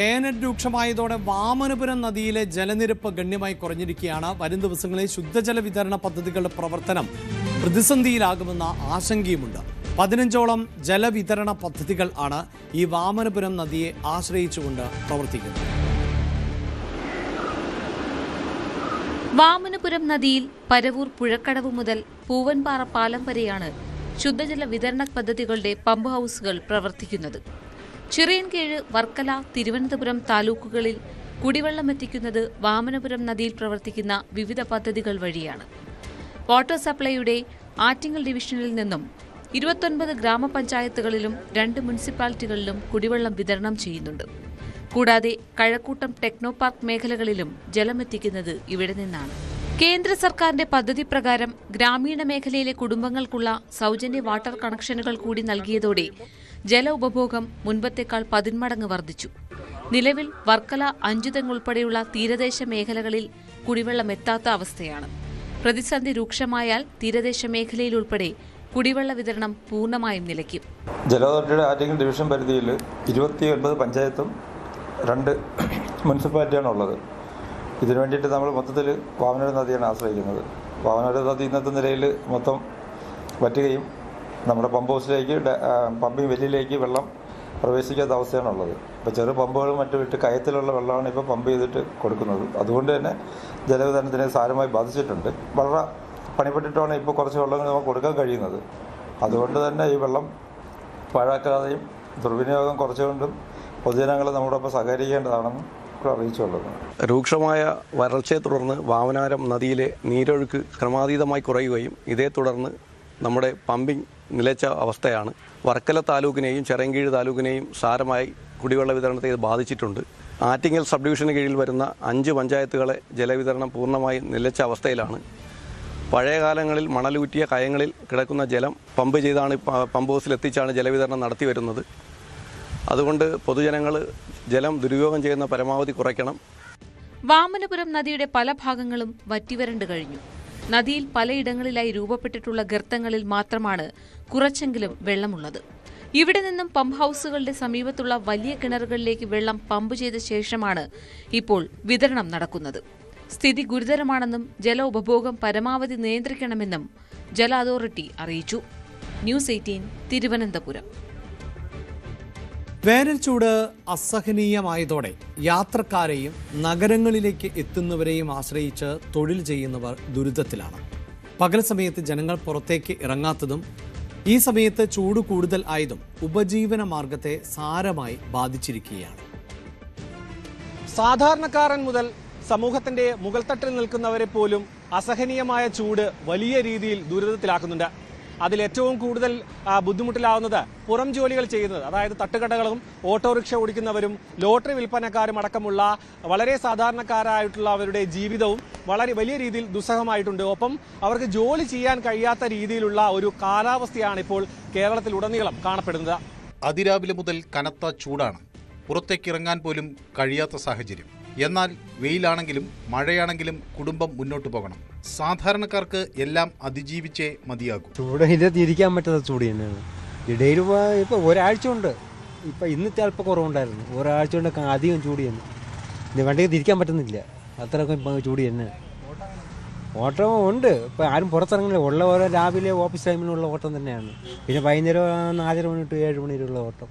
വേനൽ രൂക്ഷമായതോടെ വാമനപുരം നദിയിലെ ജലനിരപ്പ് ഗണ്യമായി കുറഞ്ഞിരിക്കുകയാണ്. വരും ദിവസങ്ങളിൽ ശുദ്ധജല വിതരണ പദ്ധതികളുടെ പ്രവർത്തനം പ്രതിസന്ധിയിലാകുമെന്ന ആശങ്കയുമുണ്ട്. 15ഓളം ജലവിതരണ പദ്ധതികൾ ആണ് ഈ വാമനപുരം നദിയെ ആശ്രയിച്ചുകൊണ്ട് പ്രവർത്തിക്കുന്നത്. വാമനപുരം നദിയിൽ പരവൂർ പുഴക്കടവ് മുതൽ പൂവൻപാറ പാലം വരെയാണ് ശുദ്ധജല വിതരണ പദ്ധതികളുടെ പമ്പ് ഹൌസുകൾ പ്രവർത്തിക്കുന്നത്. ചിറയൻകീഴ്, വർക്കല, തിരുവനന്തപുരം താലൂക്കുകളിൽ കുടിവെള്ളം എത്തിക്കുന്നത് വാമനപുരം നദിയിൽ പ്രവർത്തിക്കുന്ന വിവിധ പദ്ധതികൾ വഴിയാണ്. വാട്ടർ സപ്ലൈയുടെ ആറ്റിങ്ങൽ ഡിവിഷനിൽ നിന്നും 29 ഗ്രാമപഞ്ചായത്തുകളിലും 2 മുനിസിപ്പാലിറ്റികളിലും കുടിവെള്ളം വിതരണം ചെയ്യുന്നുണ്ട്. കൂടാതെ കഴക്കൂട്ടം ടെക്നോ പാർക്ക് മേഖലകളിലും ജലമെത്തിക്കുന്നത് ഇവിടെ നിന്നാണ്. കേന്ദ്ര സർക്കാരിന്റെ പദ്ധതി പ്രകാരം ഗ്രാമീണ മേഖലയിലെ കുടുംബങ്ങൾക്കുള്ള സൗജന്യ വാട്ടർ കണക്ഷനുകൾ കൂടി നൽകിയതോടെ ജല ഉപഭോഗം മുൻപത്തേക്കാൾ 10 മടങ്ങ് വർദ്ധിച്ചു. നിലവിൽ വർക്കല, അഞ്ചുതെങ്ങ് ഉൾപ്പെടെയുള്ള തീരദേശ മേഖലകളിൽ കുടിവെള്ളം എത്താത്ത അവസ്ഥയാണ്. പ്രതിസന്ധി രൂക്ഷമായാൽ തീരദേശ മേഖലയിൽ ഉൾപ്പെടെ കുടിവെള്ള വിതരണം പൂർണ്ണമായും നിലയ്ക്കും. ജലഅതോറിറ്റിയുടെ ആറ്റിങ്ങൽ ഡിവിഷൻ പരിധിയിൽ 29 പഞ്ചായത്തും 2 മുനിസിപ്പാലിറ്റിയാണ് ഉള്ളത്. ഇതിനു വേണ്ടിയിട്ട് നമ്മൾ മൊത്തത്തിൽ വാമനപുരം നദിയാണ് ആശ്രയിക്കുന്നത്. വാമനപുരം നദി ഇന്നത്തെ നിലയിൽ മൊത്തം വറ്റുകയും നമ്മുടെ പമ്പ് ഹൗസിലേക്ക്, പമ്പിങ് വെല്ലിലേക്ക് വെള്ളം പ്രവേശിക്കാത്ത അവസ്ഥയാണുള്ളത്. ഇപ്പോൾ ചെറു പമ്പുകളും മറ്റും ഇട്ട് കയത്തിലുള്ള വെള്ളമാണ് ഇപ്പോൾ പമ്പ് ചെയ്തിട്ട് കൊടുക്കുന്നത്. അതുകൊണ്ട് തന്നെ ജലവിതരണത്തിനെ സാരമായി ബാധിച്ചിട്ടുണ്ട്. വളരെ പണിപ്പെട്ടിട്ടാണ് ഇപ്പോൾ കുറച്ച് വെള്ളം നമുക്ക് കൊടുക്കാൻ കഴിയുന്നത്. അതുകൊണ്ട് തന്നെ ഈ വെള്ളം പാഴാക്കാതെയും ദുർവിനിയോഗം കുറച്ചുകൊണ്ടും പൊതുജനങ്ങൾ നമ്മോടൊപ്പം സഹകരിക്കേണ്ടതാണെന്ന് അറിയിച്ചുള്ളത്. രൂക്ഷമായ വരൾച്ചയെ തുടർന്ന് വാമനപുരം നദിയിലെ നീരൊഴുക്ക് ക്രമാതീതമായി കുറയുകയും ഇതേ തുടർന്ന് നമ്മുടെ പമ്പിംഗ് നിലച്ച അവസ്ഥയാണ്. വർക്കല താലൂക്കിനെയും ചിറയൻകീഴ് താലൂക്കിനെയും സാരമായി കുടിവെള്ള വിതരണത്തെ ഇത് ബാധിച്ചിട്ടുണ്ട്. ആറ്റിങ്ങൽ സബ് ഡിവിഷന് കീഴിൽ വരുന്ന 5 പഞ്ചായത്തുകളെ ജലവിതരണം പൂർണ്ണമായി നിലച്ച അവസ്ഥയിലാണ്. പഴയ കാലങ്ങളിൽ മണലൂറ്റിയ കയങ്ങളിൽ കിടക്കുന്ന ജലം പമ്പ് ചെയ്താണ് പമ്പ് ഹൗസിൽ എത്തിച്ചാണ് ജലവിതരണം നടത്തി വരുന്നത്. അതുകൊണ്ട് പൊതുജനങ്ങൾ ജലം ദുരുപയോഗം ചെയ്യുന്ന പരമാവധി കുറയ്ക്കണം. വാമനപുരം നദിയുടെ പല ഭാഗങ്ങളും വറ്റിവരണ്ടു കഴിഞ്ഞു. നദിയിൽ പലയിടങ്ങളിലായി രൂപപ്പെട്ടിട്ടുള്ള ഗർത്തങ്ങളിൽ മാത്രമാണ് കുറച്ചെങ്കിലും വെള്ളമുള്ളത്. ഇവിടെ നിന്നും പമ്പ് ഹൌസുകളുടെ സമീപത്തുള്ള വലിയ കിണറുകളിലേക്ക് വെള്ളം പമ്പ് ചെയ്ത ശേഷമാണ് ഇപ്പോൾ വിതരണം നടക്കുന്നത്. സ്ഥിതി ഗുരുതരമാണെന്നും ജല ഉപഭോഗം പരമാവധി നിയന്ത്രിക്കണമെന്നും ജല അതോറിറ്റി അറിയിച്ചു. ന്യൂസ് 18 തിരുവനന്തപുരം. വേനൽ ചൂട് അസഹനീയമായതോടെ യാത്രക്കാരെയും നഗരങ്ങളിലേക്ക് എത്തുന്നവരെയും ആശ്രയിച്ച് തൊഴിൽ ചെയ്യുന്നവർ ദുരിതത്തിലാണ്. പകൽ സമയത്ത് ജനങ്ങൾ പുറത്തേക്ക് ഇറങ്ങാത്തതും ഈ സമയത്ത് ചൂട് കൂടുതൽ ആയതും ഉപജീവന മാർഗത്തെ സാരമായി ബാധിച്ചിരിക്കുകയാണ്. സാധാരണക്കാരൻ മുതൽ സമൂഹത്തിന്റെ മുകൾത്തട്ടിൽ നിൽക്കുന്നവരെ പോലും അസഹനീയമായ ചൂട് വലിയ രീതിയിൽ ദുരിതത്തിലാക്കുന്നുണ്ട്. അതിലേറ്റവും കൂടുതൽ ബുദ്ധിമുട്ടിലാവുന്നത് പുറം ജോലികൾ ചെയ്യുന്നത്, അതായത് തട്ടുകടകളും ഓട്ടോറിക്ഷ ഓടിക്കുന്നവരും ലോട്ടറി വിൽപ്പനക്കാരും അടക്കമുള്ള വളരെ സാധാരണക്കാരായിട്ടുള്ളവരുടെ ജീവിതവും വളരെ വലിയ രീതിയിൽ ദുസ്സഹമായിട്ടുണ്ട്. ഒപ്പം അവർക്ക് ജോലി ചെയ്യാൻ കഴിയാത്ത രീതിയിലുള്ള ഒരു കാലാവസ്ഥയാണ് ഇപ്പോൾ കേരളത്തിലുടനീളം കാണപ്പെടുന്നത്. അതിരാവിലെ മുതൽ കനത്ത ചൂടാണ്. പുറത്തേക്കിറങ്ങാൻ പോലും കഴിയാത്ത സാഹചര്യം. എന്നാൽ വെയിലാണെങ്കിലും മഴയാണെങ്കിലും കുടുംബം മുന്നോട്ട് പോകണം. സാധാരണക്കാർക്ക് എല്ലാം അതിജീവിച്ചേ മതിയാകും. ചൂട് ഇരിക്കാൻ പറ്റാത്ത ചൂട് തന്നെയാണ്. ഇടയിൽ ഇപ്പോൾ ഒരാഴ്ച കൊണ്ട്, ഇപ്പം ഇന്നത്തെ അല്പം കുറവുണ്ടായിരുന്നു. ഒരാഴ്ച കൊണ്ട് അധികം ചൂട് തന്നെ. ഇനി വണ്ടിക്ക് തിരിക്കാൻ പറ്റുന്നില്ല, അത്രയൊക്കെ ഇപ്പം ചൂട് തന്നെ. ഓട്ടം ഉണ്ട്, ഇപ്പം ആരും പുറത്തിറങ്ങില്ല. ഉള്ള ഓരോ രാവിലെ ഓഫീസ് ടൈമിലുള്ള ഓട്ടം തന്നെയാണ്. പിന്നെ വൈകുന്നേരം 4:30 മണി to 7 മണി വരെയുള്ള ഓട്ടം.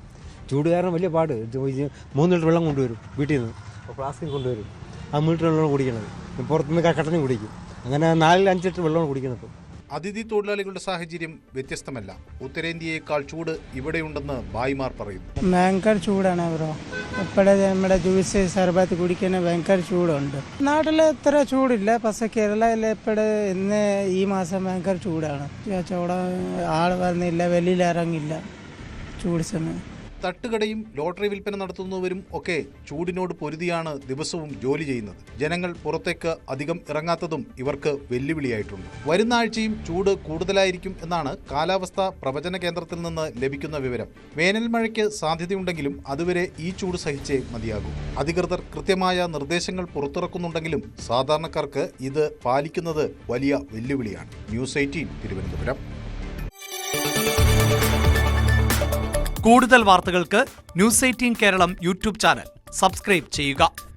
ചൂട് കാരണം വലിയ പാട്. 3 ലിറ്റർ വെള്ളം കൊണ്ടുവരും വീട്ടിൽ നിന്ന്, ഫ്ലാസ്കിൽ കൊണ്ടുവരും. ആ 3 ലിറ്റർ വെള്ളം കുടിക്കണത്. പുറത്തുനിന്ന് കട്ടനും കുടിക്കും. അങ്ങനെ 4-5 ലിറ്റർ വെള്ളമാണ് കുടിക്കുന്നത്. അതിഥി തൊഴിലാളികളുടെ സാഹചര്യം വ്യത്യസ്തമല്ല. ഉത്തരേന്ത്യയേക്കാൾ ചൂട് ഇവിടെയുണ്ടെന്ന് ഭായിമാർ പറയുന്നു. ഭയങ്കര ചൂടാണ് ബ്രോ. ഇപ്പോഴേ നമ്മുടെ ജ്യൂസ് സർബത്ത് കുടിക്കുന്ന ഭയങ്കര ചൂടുണ്ട്. നാട്ടിൽ ഇത്ര ചൂടില്ല, പക്ഷെ കേരളയിൽ ഇപ്പോഴേ ഇന്ന് ഈ മാസം ഭയങ്കര ചൂടാണ്. ചൂട ആൾ വരുന്നില്ല, വെളിയിൽ ഇറങ്ങില്ല ചൂട് സമയം. തട്ടുകടയും ലോട്ടറി വിൽപ്പന നടത്തുന്നവരും ഒക്കെ ചൂടിനോട് പൊരുതിയാണ് ദിവസവും ജോലി ചെയ്യുന്നത്. ജനങ്ങൾ പുറത്തേക്ക് അധികം ഇറങ്ങാത്തതും ഇവർക്ക് വെല്ലുവിളിയായിട്ടുണ്ട്. വരുന്ന ആഴ്ചയും ചൂട് കൂടുതലായിരിക്കും എന്നാണ് കാലാവസ്ഥാ പ്രവചന കേന്ദ്രത്തിൽ നിന്ന് ലഭിക്കുന്ന വിവരം. വേനൽ മഴയ്ക്ക് സാധ്യതയുണ്ടെങ്കിലും അതുവരെ ഈ ചൂട് സഹിച്ചേ മതിയാകും. അധികൃതർ കൃത്യമായ നിർദ്ദേശങ്ങൾ പുറത്തിറക്കുന്നുണ്ടെങ്കിലും സാധാരണക്കാർക്ക് ഇത് പാലിക്കുന്നത് വലിയ വെല്ലുവിളിയാണ്. ന്യൂസ് 18 തിരുവനന്തപുരം. കൂടുതൽ വാർത്തകൾക്ക് news 18 Keralam YouTube channel subscribe ചെയ്യുക.